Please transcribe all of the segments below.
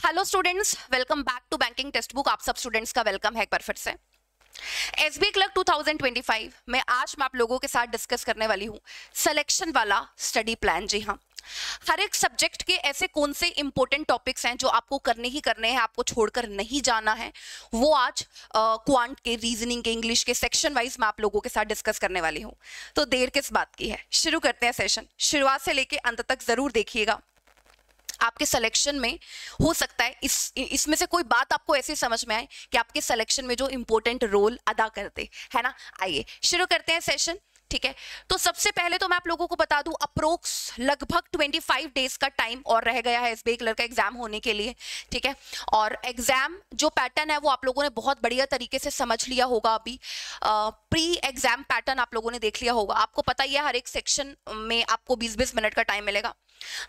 Hello students, welcome back to banking textbook. आप सब students का वेलकम है एक बार फिर से। एसबीआई क्लर्क 2025 में आज मैं आप लोगों के साथ डिस्कस करने वाली हूँ सिलेक्शन वाला स्टडी प्लान। जी हाँ, हर एक सब्जेक्ट के ऐसे कौन से इंपॉर्टेंट टॉपिक्स हैं जो आपको करने ही करने हैं, आपको छोड़कर नहीं जाना है, वो आज क्वांट के, रीजनिंग के, इंग्लिश के सेक्शन वाइज मैं आप लोगों के साथ डिस्कस करने वाली हूँ। तो देर किस बात की है, शुरू करते हैं सेशन। शुरुआत से लेके अंत तक जरूर देखिएगा। आपके सिलेक्शन में हो सकता है इसमें से कोई बात आपको ऐसे समझ में आए कि आपके सिलेक्शन में जो इंपॉर्टेंट रोल अदा करते है ना। आइए शुरू करते हैं सेशन। ठीक है, तो सबसे पहले तो मैं आप लोगों को बता दूं, अप्रोक्स लगभग 25 डेज का टाइम और रह गया है एसबीआई क्लर्क का एग्जाम होने के लिए। ठीक है, और एग्जाम जो पैटर्न है वो आप लोगों ने बहुत बढ़िया तरीके से समझ लिया होगा। अभी प्री एग्जाम पैटर्न आप लोगों ने देख लिया होगा। आपको पता ही है हर एक सेक्शन में आपको 20-20 मिनट का टाइम मिलेगा।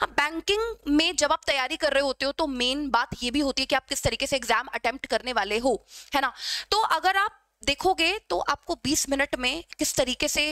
अब बैंकिंग में जब आप तैयारी कर रहे होते हो तो मेन बात ये भी होती है कि आप किस तरीके से एग्जाम अटेम्प्ट करने वाले हो, है ना। तो अगर आप देखोगे तो आपको 20 मिनट में किस तरीके से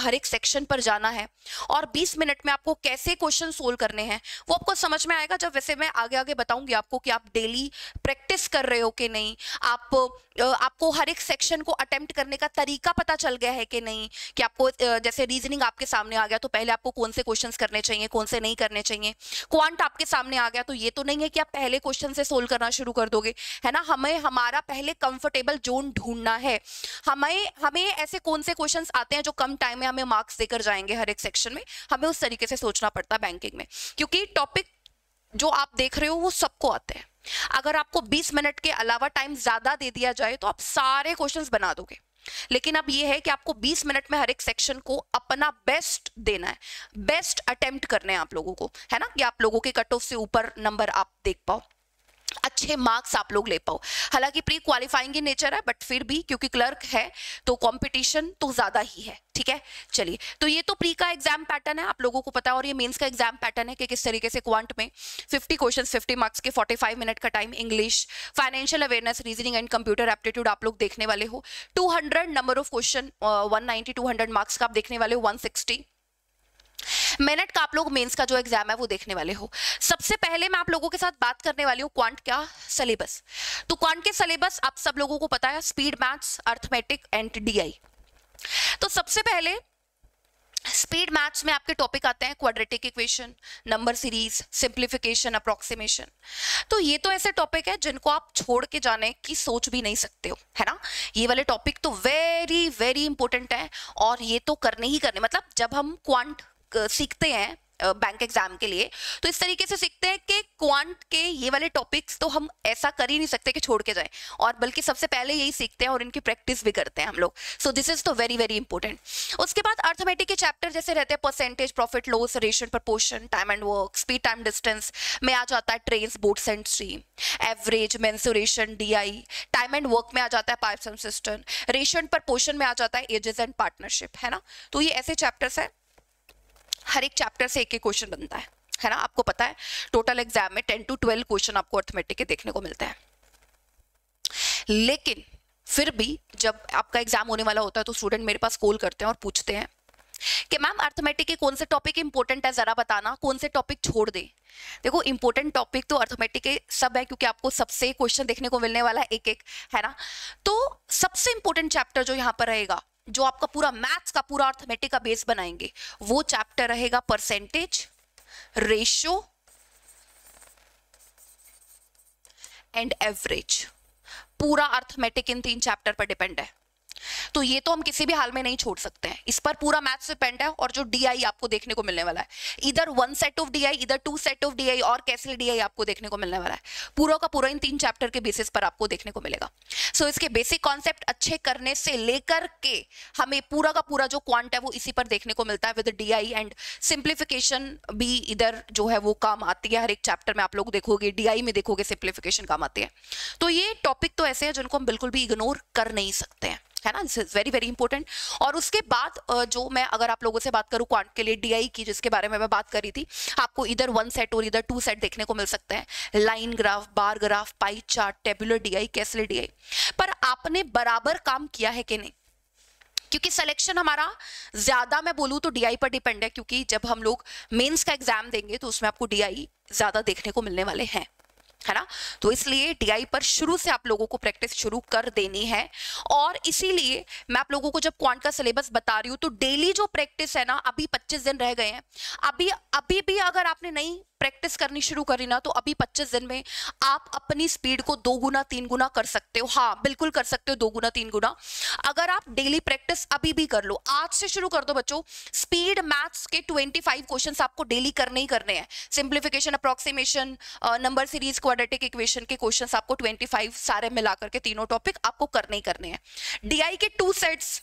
हर एक सेक्शन पर जाना है और 20 मिनट में आपको कैसे क्वेश्चन सोल्व करने हैं वो आपको समझ में आएगा। जब वैसे मैं आगे आगे बताऊंगी आपको कि आप डेली प्रैक्टिस कर रहे हो कि नहीं, आपको हर एक सेक्शन को अटेम्प्ट करने का तरीका पता चल गया है कि नहीं, कि आपको जैसे रीजनिंग आपके सामने आ गया तो पहले आपको कौन से क्वेश्चंस करने चाहिए, कौन से नहीं करने चाहिए। क्वांट आपके सामने आ गया तो ये तो नहीं है कि आप पहले क्वेश्चन से सोल्व करना शुरू कर दोगे, है ना। हमें हमारा पहले कंफर्टेबल जोन ढूंढना है। हमें ऐसे कौन से क्वेश्चंस आते हैं जो कम टाइम में हमें मार्क्स देकर जाएंगे हर एक सेक्शन में, हमें उस तरीके से सोचना पड़ता है बैंकिंग में, क्योंकि टॉपिक जो आप देख रहे हो वो सबको आते हैं। अगर आपको 20 मिनट के अलावा टाइम ज्यादा दे दिया जाए तो आप सारे क्वेश्चंस बना दोगे, लेकिन अब ये है कि आपको 20 मिनट में हर एक सेक्शन को अपना बेस्ट देना है, बेस्ट अटेम्प्ट करने हैं आप लोगों को, है ना, कि आप लोगों के कट ऑफ से ऊपर नंबर आप देख पाओ, अच्छे मार्क्स आप लोग ले पाओ। हालांकि प्री क्वालिफाइंग की नेचर है, बट फिर भी क्योंकि क्लर्क है तो कंपटीशन तो ज्यादा ही है। ठीक है, चलिए, तो ये तो प्री का एग्जाम पैटर्न है, आप लोगों को पता है, और ये मेंस का एग्जाम पैटर्न है कि किस तरीके से क्वांट में 50 क्वेश्चंस 50 मार्क्स के 45 मिनट का time, English, financial awareness, reasoning and computer aptitude आप लोग देखने वाले हो। 200 नंबर ऑफ क्वेश्चन, 190 200 मार्क्स का आप देखने वाले हो, 160 मिनट का आप लोग मेंस का जो एग्जाम है वो देखने वाले हो। सबसे पहले मैं आप लोगों के साथ बात करने वाली हूँ क्वांट का सिलेबस। तो क्वांट के सिलेबस आप सब लोगों को पता है, speed maths, arithmetic and DI. तो सबसे पहले स्पीड मैथ्स में आपके टॉपिक आते हैं quadratic equation, number series, simplification, approximation. तो ये तो ऐसे टॉपिक है जिनको आप छोड़ के जाने की सोच भी नहीं सकते हो, है ना। ये वाले टॉपिक तो वेरी वेरी इंपॉर्टेंट है और ये तो करने ही करने, मतलब जब हम क्वांट सीखते हैं बैंक एग्जाम के लिए तो इस तरीके से सीखते हैं कि क्वांट के ये वाले टॉपिक्स तो हम ऐसा कर ही नहीं सकते कि छोड़ के जाएं, और बल्कि सबसे पहले यही सीखते हैं और इनकी प्रैक्टिस भी करते हैं हम लोग। सो दिस इज तो वेरी वेरी इंपॉर्टेंट। उसके बाद अर्थमेटिक के चैप्टर जैसे रहते हैं percentage, profit loss, ratio, proportion, time and work, speed time distance में आ जाता है trace, boats and stream, average, mensuration, DI, time and work में आ जाता है pipes and system, ratio and proportion में आ जाता है एजेस एंड पार्टनरशिप, है ना। तो ये ऐसे चैप्टर्स है, हर एक चैप्टर से एक एक क्वेश्चन बनता है ना। आपको पता है टोटल एग्जाम में 10 to 12 क्वेश्चन आपको अर्थमेटिक के देखने को मिलते हैं। लेकिन फिर भी जब आपका एग्जाम होने वाला होता है तो स्टूडेंट मेरे पास कॉल करते हैं और पूछते हैं कि मैम अर्थमेटिक के कौन से टॉपिक इंपॉर्टेंट है, जरा बताना, कौन से टॉपिक छोड़ दे। देखो, इंपॉर्टेंट टॉपिक तो अर्थमेटिक के सब है, क्योंकि आपको सबसे क्वेश्चन देखने को मिलने वाला है एक एक, है ना। तो सबसे इंपॉर्टेंट चैप्टर जो यहाँ पर रहेगा, जो आपका पूरा मैथ्स का, पूरा अर्थमेटिक का बेस बनाएंगे, वो चैप्टर रहेगा परसेंटेज, रेशियो एंड एवरेज। पूरा अर्थमेटिक इन 3 चैप्टर पर डिपेंड है, तो ये तो हम किसी भी हाल में नहीं छोड़ सकते हैं। इस पर पूरा मैथ्स डिपेंड है, और जो डीआई आपको देखने को मिलने वाला है, इधर 1 सेट ऑफ डीआई, इधर 2 सेट ऑफ डीआई और कैसे डीआई आपको देखने को मिलने वाला है, पूरा का पूरा इन 3 चैप्टर के बेसिस पर आपको देखने को मिलेगा। सो इसके बेसिक कॉन्सेप्ट अच्छे करने से लेकर के हमें पूरा का पूरा जो क्वांट है वो इसी पर देखने को मिलता है विद डीआई, एंड सिंप्लीफिकेशन भी इधर जो है वो काम आती है। हर एक चैप्टर में आप लोग देखोगे, डीआई में देखोगे सिंप्लीफिकेशन काम आती है। तो ये टॉपिक तो ऐसे है जिनको हम बिल्कुल भी इग्नोर कर नहीं सकते हैं, है ना। This is very very important. और उसके बाद जो मैं अगर आप लोगों से बात करूं क्वांट के लिए डीआई की, जिसके बारे में मैं बात करी थी, आपको इधर 1 सेट और इधर 2 सेट देखने को मिल सकते हैं, line graph, bar graph, pie chart, tabular DI, caselet DI. पर आपने बराबर काम किया है कि नहीं, क्योंकि सिलेक्शन हमारा ज्यादा मैं बोलूं तो डीआई पर डिपेंड है, क्योंकि जब हम लोग मेंस का एग्जाम देंगे तो उसमें आपको डीआई ज्यादा देखने को मिलने वाले हैं। है ना। तो इसलिए डीआई पर शुरू से आप लोगों को प्रैक्टिस शुरू कर देनी है। और इसीलिए मैं आप लोगों को जब क्वांट का सिलेबस बता रही हूँ तो डेली जो प्रैक्टिस है ना, अभी 25 दिन रह गए हैं, अभी भी अगर आपने नहीं प्रैक्टिस करनी शुरू करी ना तो अभी 25 दिन में आप अपनी स्पीड को 2 गुना 3 गुना कर सकते हो। हाँ बिल्कुल कर सकते हो 2 गुना 3 गुना, अगर आप डेली प्रैक्टिस अभी भी कर लो। आज से शुरू कर दो बच्चों। स्पीड मैथ्स के 25 क्वेश्चंस आपको डेली करने ही करने हैं। Simplification, approximation, number series, quadratic equation के क्वेश्चंस आपको 25 सारे मिलाकर के तीनों टॉपिक आपको करने ही करने हैं। डीआई के 2 सेट्स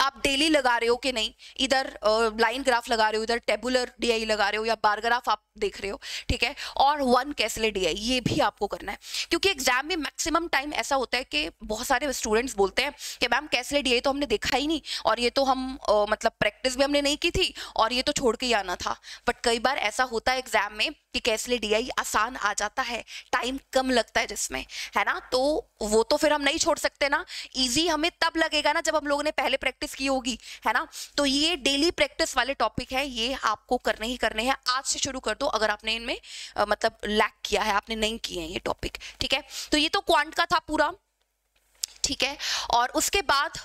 आप डेली लगा रहे हो कि नहीं, इधर लाइन ग्राफ लगा रहे हो, इधर टेबुलर डीआई लगा रहे हो या बार ग्राफ आप देख रहे हो, ठीक है। और 1 कैसले डीआई ये भी आपको करना है, क्योंकि एग्जाम में मैक्सिमम टाइम ऐसा होता है कि बहुत सारे स्टूडेंट्स बोलते हैं कि मैम कैसले डीआई तो हमने देखा ही नहीं, और ये तो हम मतलब प्रैक्टिस भी हमने नहीं की थी, और ये तो छोड़ के ही आना था। बट कई बार ऐसा होता है एग्जाम में कि कैसले डीआई आसान आ जाता है, टाइम कम लगता है जिसमें, है ना। तो वो तो फिर हम नहीं छोड़ सकते ना। इजी हमें तब लगेगा ना जब हम लोगों ने पहले प्रैक्टिस की होगी, है ना। तो ये डेली प्रैक्टिस वाले टॉपिक है, ये आपको करने ही करने हैं। आज से शुरू कर दो अगर आपने इनमें मतलब लैक किया है, आपने नहीं किए हैं ये टॉपिक, ठीक है। तो ये तो क्वांट का था पूरा, ठीक है। और उसके बाद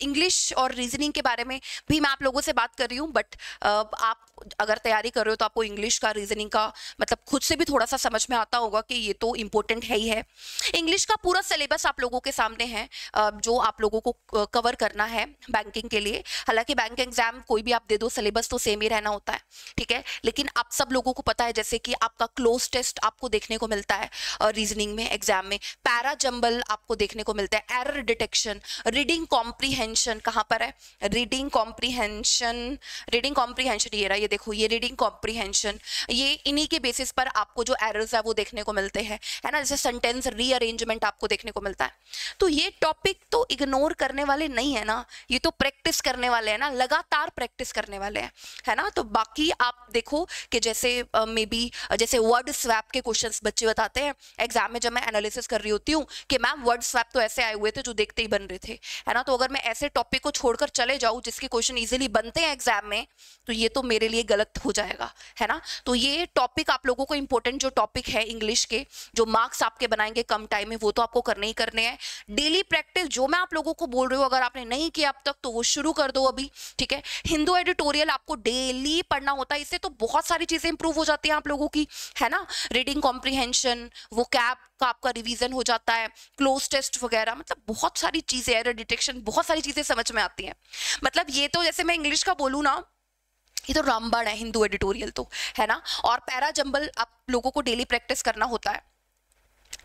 इंग्लिश और रीजनिंग के बारे में भी मैं आप लोगों से बात कर रही हूँ, बट आप अगर तैयारी कर रहे हो तो आपको इंग्लिश का, रीजनिंग का मतलब खुद से भी थोड़ा सा समझ में आता होगा कि ये तो इम्पोर्टेंट है ही है। इंग्लिश का पूरा सिलेबस आप लोगों के सामने है, जो आप लोगों को कवर करना है बैंकिंग के लिए। हालांकि बैंक एग्जाम कोई भी आप दे दो, सिलेबस तो सेम ही रहना होता है, ठीक है। लेकिन आप सब लोगों को पता है जैसे कि आपका क्लोज टेस्ट आपको देखने को मिलता है रीजनिंग में, एग्जाम में पैरा जंबल आपको देखने को मिलता है, एरर डिटेक्शन, रीडिंग कॉम्प्रीहेंशन कहाँ पर है, रीडिंग कॉम्प्रीहेंशन ये रहा, ये देखो ये रीडिंग कॉम्प्रीहेंशन, ये इन्हीं के बेसिस पर आपको जो एरर्स है वो देखने को मिलते हैं, है ना। जैसे सेंटेंस रीअरेंजमेंट आपको देखने को मिलता है। तो ये टॉपिक तो इग्नोर करने वाले नहीं है ना, ये तो प्रैक्टिस करने वाले हैं ना, लगातार प्रैक्टिस करने वाले हैं, है ना। तो बाकी आप देखो कि जैसे मे बी जैसे वर्ड स्वैप के क्वेश्चंस बच्चे बताते हैं एग्जाम में, जब मैं एनालिसिस कर रही होती हूँ कि मैम वर्ड स्वैप तो ऐसे आए हुए थे जो देखते ही बन रहे थे, है ना। तो अगर मैं ऐसे टॉपिक को छोड़कर चले जाऊं जिसके क्वेश्चन इजीली बनते हैं एग्जाम में, तो ये तो मेरे लिए गलत हो जाएगा, है ना। तो ये टॉपिक आप लोगों को इंपॉर्टेंट जो टॉपिक है इंग्लिश के, जो मार्क्स आपके बनाएंगे कम टाइम में, वो तो आपको करने ही करने हैं। डेली प्रैक्टिस जो मैं आप लोगों को बोल रही हूँ, अगर आपने नहीं किया अब तक तो वो शुरू कर दो अभी, ठीक है। हिंदू एडिटोरियल आपको डेली पढ़ना होता है, इससे तो बहुत सारी चीजें इंप्रूव हो जाती हैं आप लोगों की, है ना। रीडिंग कॉम्प्रीहेंशन, वोकैब का आपका रिवीजन हो जाता है, क्लोज टेस्ट वगैरह, मतलब बहुत सारी चीजें, एरर डिटेक्शन, बहुत सारी चीजें समझ में आती हैं। मतलब ये तो जैसे मैं इंग्लिश का बोलूँ ना, ये तो रामबाण है हिंदू एडिटोरियल तो, है ना। और पैरा जंबल आप लोगों को डेली प्रैक्टिस करना होता है,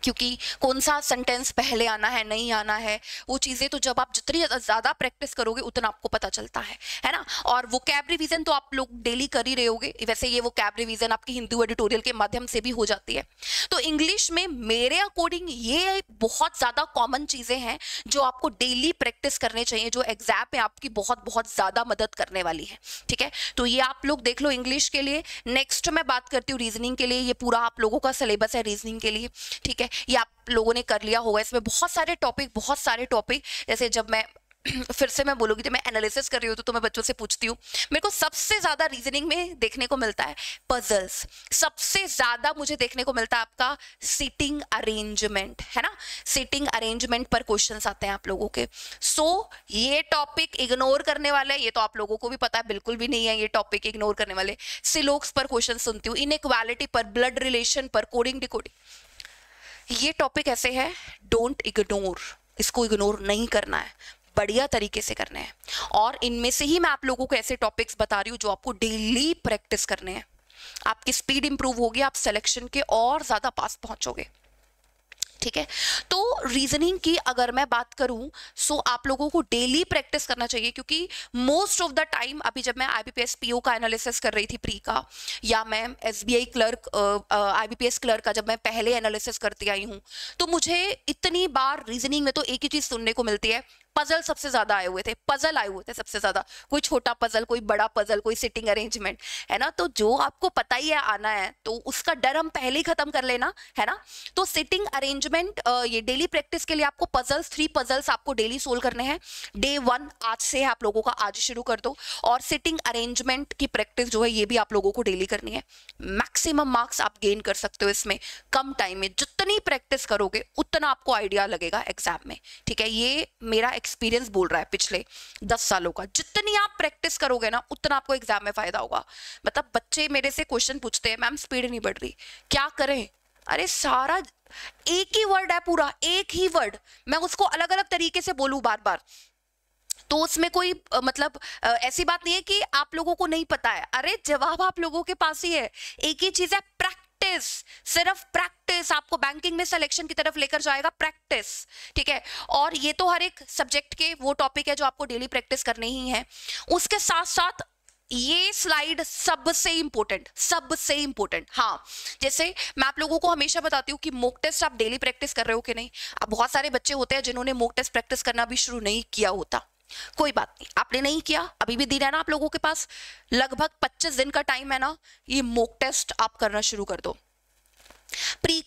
क्योंकि कौन सा सेंटेंस पहले आना है नहीं आना है, वो चीज़ें तो जब आप जितनी ज़्यादा प्रैक्टिस करोगे उतना आपको पता चलता है ना। और वो कैब रिवीजन तो आप लोग डेली कर ही रहे होगे, वैसे ये वो कैब रिवीजन आपकी हिंदू एडिटोरियल के माध्यम से भी हो जाती है। तो इंग्लिश में मेरे अकॉर्डिंग ये बहुत ज़्यादा कॉमन चीज़ें हैं जो आपको डेली प्रैक्टिस करने चाहिए, जो एग्जाम में आपकी बहुत बहुत ज़्यादा मदद करने वाली है, ठीक है। तो ये आप लोग देख लो इंग्लिश के लिए। नेक्स्ट मैं बात करती हूँ रीजनिंग के लिए, ये पूरा आप लोगों का सिलेबस है रीजनिंग के लिए, ठीक है। ये आप लोगों ने कर लिया होगा, इसमें बहुत सारे टॉपिक जैसे जब मैं फिर से मैं बोलूंगी, जब मैं एनालिसिस कर रही हूँ तो मैं बच्चों से पूछती हूँ, मेरे को सबसे ज्यादा रीजनिंग में देखने को मिलता है पजल्स, सबसे ज्यादा मुझे देखने को मिलता है आपका सीटिंग अरेंजमेंट, है ना। सीटिंग अरेंजमेंट पर क्वेश्चंस आते हैं आप लोगों के। सो ये टॉपिक इग्नोर करने वाले, ये तो आप लोगों को भी पता है, बिल्कुल भी नहीं है ये टॉपिक इग्नोर करने वाले। सिलोक्स पर क्वेश्चन सुनती हूँ, इनइक्वालिटी पर, ब्लड रिलेशन पर, कोडिंग डिकोडिंग, ये टॉपिक ऐसे है, डोंट इग्नोर, इसको इग्नोर नहीं करना है, बढ़िया तरीके से करने हैं। और इनमें से ही मैं आप लोगों को ऐसे टॉपिक्स बता रही हूँ जो आपको डेली प्रैक्टिस करने हैं। आपकी स्पीड इंप्रूव होगी, आप सिलेक्शन के और ज्यादा पास पहुंचोगे, ठीक है। तो रीजनिंग की अगर मैं बात करूं सो आप लोगों को डेली प्रैक्टिस करना चाहिए, क्योंकि मोस्ट ऑफ द टाइम अभी जब मैं आईबीपीएस पीओ का एनालिसिस कर रही थी प्री का, या मैं एसबीआई क्लर्क आईबीपीएस क्लर्क का जब मैं पहले एनालिसिस करती आई हूं, तो मुझे इतनी बार रीजनिंग में तो एक ही चीज सुनने को मिलती है, पजल सबसे ज्यादा आए हुए थे, पजल आए हुए थे सबसे ज्यादा, कोई छोटा पजल, कोई बड़ा पजल, कोई सिटिंग अरेंजमेंट, है ना। तो जो आपको पता ही है आना है तो उसका डर हम पहले ही खत्म कर लेना, है ना। तो सिटिंग अरेंजमेंट, ये डेली प्रैक्टिस के लिए आपको पजल्स, 3 पजल्स आपको डेली सोल्व करने हैं। डे 1 आज से है आप लोगों का, आज शुरू कर दो। और सिटिंग अरेंजमेंट की प्रैक्टिस जो है ये भी आप लोगों को डेली करनी है। मैक्सिमम मार्क्स आप गेन कर सकते हो इसमें कम टाइम में। जितनी प्रैक्टिस करोगे उतना आपको आइडिया लगेगा एग्जाम में, ठीक है। ये मेरा एक्सपीरियंस बोल रहा है पिछले 10 सालों का। जितनी आप प्रैक्टिस करोगे ना उतना आपको एग्जाम में फायदा होगा। मतलब बच्चे मेरे से क्वेश्चन पूछते हैं, मैम स्पीड नहीं बढ़ रही, क्या करें? अरे सारा एक ही वर्ड है, पूरा एक ही वर्ड, मैं उसको अलग अलग तरीके से बोलूं बार बार, तो उसमें कोई मतलब ऐसी बात नहीं है कि आप लोगों को नहीं पता है। अरे जवाब आप लोगों के पास ही है। एक ही चीज है, प्रैक्टिस, सिर्फ प्रैक्टिस आपको बैंकिंग में सिलेक्शन की तरफ लेकर जाएगा, प्रैक्टिस, ठीक है। और ये तो हर एक सब्जेक्ट के वो टॉपिक है जो आपको डेली प्रैक्टिस करनी ही है। उसके साथ साथ ये स्लाइड सबसे इंपॉर्टेंट, हाँ, जैसे मैं आप लोगों को हमेशा बताती हूँ कि मॉक टेस्ट आप डेली प्रैक्टिस कर रहे हो कि नहीं। अब बहुत सारे बच्चे होते हैं जिन्होंने मॉक टेस्ट प्रैक्टिस करना भी शुरू नहीं किया होता, कोई बात नहीं, आपने नहीं किया, अभी भी दिन है ना आप लोगों के पास, लगभग 25 दिन का टाइम है ना, ये मॉक टेस्ट आप करना शुरू कर दो। प्री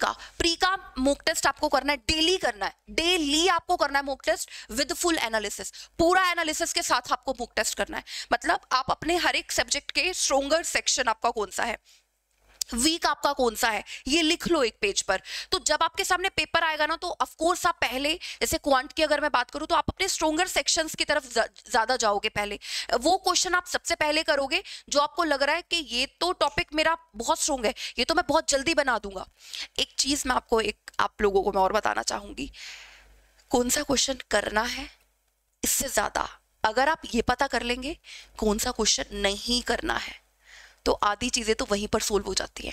का मॉक टेस्ट आपको करना है, डेली करना है, डेली आपको करना है mock test with full analysis, पूरा एनालिसिस के साथ आपको मॉक टेस्ट करना है। मतलब आप अपने हर एक सब्जेक्ट के स्ट्रोंगर सेक्शन आपका कौन सा है, वीक आपका कौन सा है, ये लिख लो एक पेज पर। तो जब आपके सामने पेपर आएगा ना तो ऑफ कोर्स आप पहले, जैसे क्वांट की अगर मैं बात करूं तो आप अपने स्ट्रोंगर सेक्शंस की तरफ ज्यादा जाओगे, पहले वो क्वेश्चन आप सबसे पहले करोगे जो आपको लग रहा है कि ये तो टॉपिक मेरा बहुत स्ट्रोंग है, ये तो मैं बहुत जल्दी बना दूंगा। एक चीज मैं आपको, आप लोगों को मैं और बताना चाहूंगी, कौन सा क्वेश्चन करना है, इससे ज्यादा अगर आप ये पता कर लेंगे कौन सा क्वेश्चन नहीं करना है तो आधी चीजें तो वहीं पर सोल्व हो जाती है।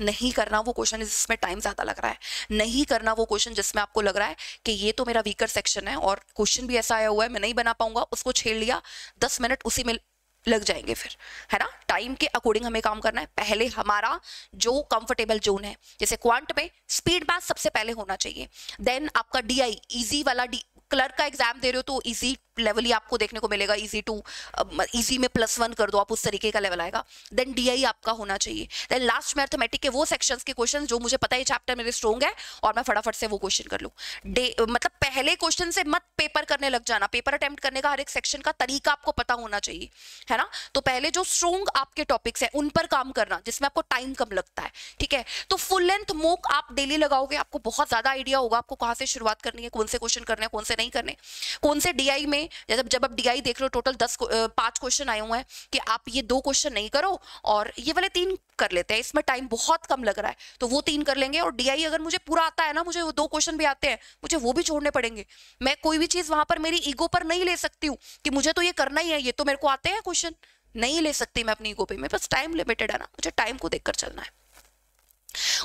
नहीं करना वो क्वेश्चन जिसमें टाइम ज्यादा लग रहा है, नहीं करना वो क्वेश्चन जिसमें आपको लग रहा है कि ये तो मेरा वीकर सेक्शन है और क्वेश्चन भी ऐसा आया हुआ है मैं नहीं बना पाऊंगा, उसको छेड़ लिया, 10 मिनट उसी में लग जाएंगे फिर, है ना। टाइम के अकॉर्डिंग हमें काम करना है। पहले हमारा जो कंफर्टेबल जोन है, जैसे क्वांट में स्पीड मैथ सबसे पहले होना चाहिए, देन आपका डीआई, इजी वाला, क्लर्क का एग्जाम दे रहे हो तो इजी लेवल ही आपको देखने को मिलेगा, इजी टू इजी में +1 कर दो आप, उस तरीके का लेवल आएगा। देन डीआई आपका होना चाहिए। देन लास्ट मैथमेटिक के वो सेक्शंस के क्वेश्चंस जो मुझे पता है चैप्टर मेरे स्ट्रॉन्ग है और मैं फटाफट से वो क्वेश्चन कर लूं। मतलब पहले क्वेश्चन से मत पेपर करने लग जाना, पेपर अटेम्प्ट करने का हर एक सेक्शन का तरीका आपको पता होना चाहिए, है ना। तो पहले जो स्ट्रॉन्ग आपके टॉपिक्स है उन पर काम करना जिसमें आपको टाइम कम लगता है, ठीक है। तो फुल लेंथ मॉक आप डेली लगाओगे, आपको बहुत ज्यादा आइडिया होगा आपको कहां से शुरुआत करनी है, कौन से क्वेश्चन करने हैं, कौन से नहीं करने, कौन से डीआई में, जब आप डीआई देख रहे हो टोटल 5 क्वेश्चन आए हुए हैं कि आप ये 2 क्वेश्चन नहीं करो और ये वाले 3 कर लेते हैं, इसमें टाइम बहुत कम लग रहा है तो वो 3 कर लेंगे। और डीआई अगर मुझे पूरा आता है ना, मुझे वो 2 क्वेश्चन भी आते हैं, मुझे वो भी छोड़ने पड़ेंगे। मैं कोई भी चीज वहां पर मेरी ईगो पर नहीं ले सकती हूँ कि मुझे तो ये करना ही है, ये तो मेरे को आते हैं क्वेश्चन, नहीं ले सकती मैं अपनी ईगो पे, मेरे पास टाइम लिमिटेड है ना, मुझे टाइम को देखकर चलना है।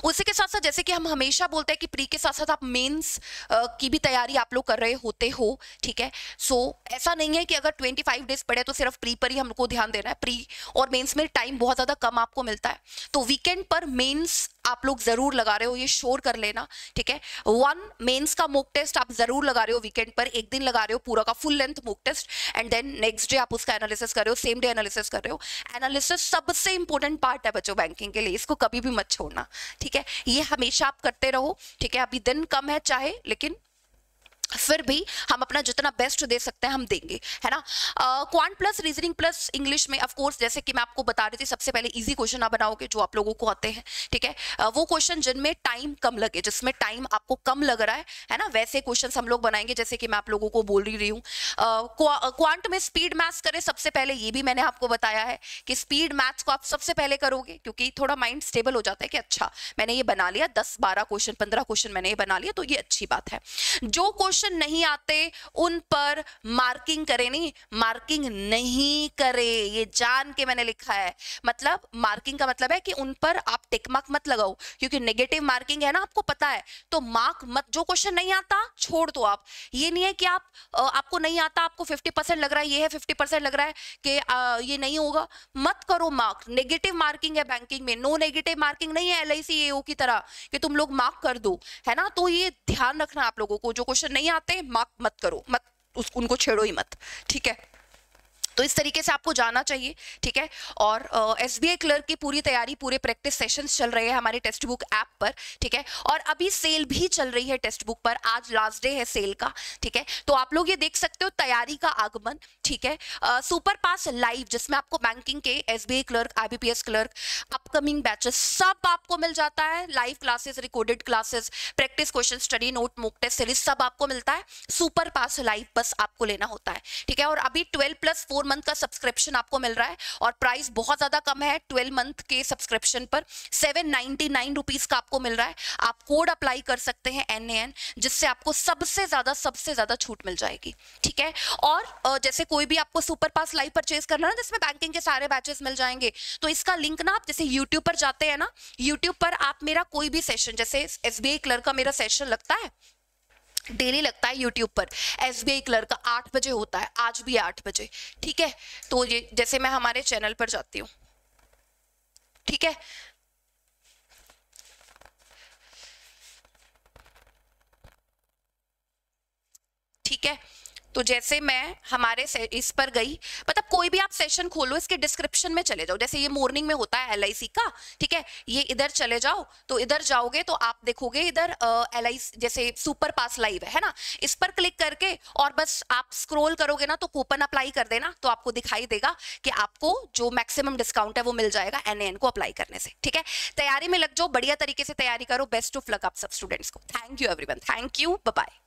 उसी के साथ साथ जैसे कि हम हमेशा बोलते हैं कि प्री के साथ साथ आप मेंस की भी तैयारी आप लोग कर रहे होते हो, ठीक है। सो ऐसा नहीं है कि अगर 25 डेज पड़े तो सिर्फ प्री पर ही हमको ध्यान देना है। प्री और मेंस में टाइम बहुत ज्यादा कम आपको मिलता है, तो वीकेंड पर मेंस आप लोग जरूर लगा रहे हो, ये श्योर कर लेना, ठीक है। 1 मेंस का मॉक टेस्ट आप जरूर लगा रहे हो वीकेंड पर, एक दिन लगा रहे हो पूरा का full length mock test, and then next day आप उसका एनालिसिस कर रहे हो, सेम डे एनालिसिस कर रहे हो। एनालिसिस सबसे इंपॉर्टेंट पार्ट है बच्चों बैंकिंग के लिए, इसको कभी भी मत छोड़ना, ठीक है। ये हमेशा आप करते रहो, ठीक है। अभी दिन कम है चाहे, लेकिन फिर भी हम अपना जितना बेस्ट दे सकते हैं हम देंगे, है ना। Quant plus reasoning plus English में ऑफ कोर्स जैसे कि मैं आपको बता रही थी, सबसे पहले इजी क्वेश्चन आप बनाओगे जो आप लोगों को आते हैं, ठीक है। वो क्वेश्चन जिनमें टाइम कम लगे, जिसमें टाइम आपको कम लग रहा है ना, वैसे क्वेश्चन हम लोग बनाएंगे जैसे कि मैं आप लोगों को बोल रही हूँ। क्वांट में स्पीड मैथ्स करें सबसे पहले, ये भी मैंने आपको बताया है कि स्पीड मैथ्स को आप सबसे पहले करोगे क्योंकि थोड़ा माइंड स्टेबल हो जाता है कि अच्छा मैंने ये बना लिया, 10-12 क्वेश्चन 15 क्वेश्चन मैंने ये बना लिया, तो ये अच्छी बात है। जो क्वेश्चन नहीं आते उन पर मार्किंग करें, नहीं मार्किंग नहीं करे, ये जान के मैंने लिखा है। मतलब मार्किंग का मतलब है कि उन पर आप टिक मार्क मत लगाओ, क्योंकि नेगेटिव मार्किंग है ना, आपको पता है, तो मार्क मत, जो क्वेश्चन नहीं आता छोड़ दो आप। ये नहीं है कि आपको नहीं आता, आपको 50% लग रहा है, ये है 50% लग रहा है कि ये नहीं होगा, मत करो मार्क। नेगेटिव मार्किंग है बैंकिंग में, नो नेगेटिव मार्किंग नहीं है LIC AO की तरह कि तुम लोग मार्क कर दो, है ना। तो ये ध्यान रखना आप लोगों को, जो क्वेश्चन नहीं आते मार्क मत करो, मत उनको छेड़ो ही मत, ठीक है। तो इस तरीके से आपको जाना चाहिए, ठीक है। और SBI क्लर्क की पूरी तैयारी, पूरे प्रैक्टिस सेशंस चल रहे हैं हमारे टेक्स्ट बुक ऐप पर, ठीक है। और अभी सेल भी चल रही है टेक्स्ट बुक पर, आज लास्ट डे है सेल का, ठीक है। तो आप लोग ये देख सकते हो तैयारी का आगमन, ठीक है। सुपर पास लाइव जिसमें आपको बैंकिंग के SBI clerk, IBPS clerk, upcoming batches सब आपको मिल जाता है। Live classes, recorded classes, practice question, study note, mock test series सब आपको मिलता है। सुपर पास लाइव बस आपको लेना होता है, ठीक है। और अभी 12+4 मंथ का सब्सक्रिप्शन आपको मिल रहा है और प्राइस बहुत ज्यादा कम है। 12 मंथ के सब्सक्रिप्शन पर 799 रुपीज का आपको मिल रहा है। आप कोड अप्लाई कर सकते हैं NAN, जिससे आपको सबसे ज्यादा छूट मिल जाएगी, ठीक है। और जैसे कोई भी आपको सुपर पास लाइव परचेज करना है ना, जिसमें बैंकिंग के सारे बैचेस मिल जाएंगे, तो इसका लिंक ना आप जैसे यूट्यूब पर जाते हैं ना, यूट्यूब पर आप मेरा कोई भी सेशन, जैसे SBI क्लर्क का मेरा सेशन लगता है, डेली लगता है यूट्यूब पर, SBI क्लर्क का 8 बजे होता है, आज भी 8 बजे, ठीक है। तो ये जैसे मैं हमारे चैनल पर जाती हूँ, ठीक है, ठीक है। तो जैसे मैं हमारे इस पर गई, मतलब कोई भी आप सेशन खोलो, इसके डिस्क्रिप्शन में चले जाओ। जैसे ये मॉर्निंग में होता है LIC का, ठीक है, ये इधर चले जाओ, तो इधर जाओगे तो आप देखोगे इधर LIC जैसे सुपर पास लाइव है ना, इस पर क्लिक करके और बस आप स्क्रॉल करोगे ना, तो कूपन अप्लाई कर देना, तो आपको दिखाई देगा कि आपको जो मैक्सिमम डिस्काउंट है वो मिल जाएगा NAN को अप्लाई करने से, ठीक है। तैयारी में लग जाओ, बढ़िया तरीके से तैयारी करो। बेस्ट ऑफ लक आप सब स्टूडेंट्स को। Thank you everyone, thank you, bye bye.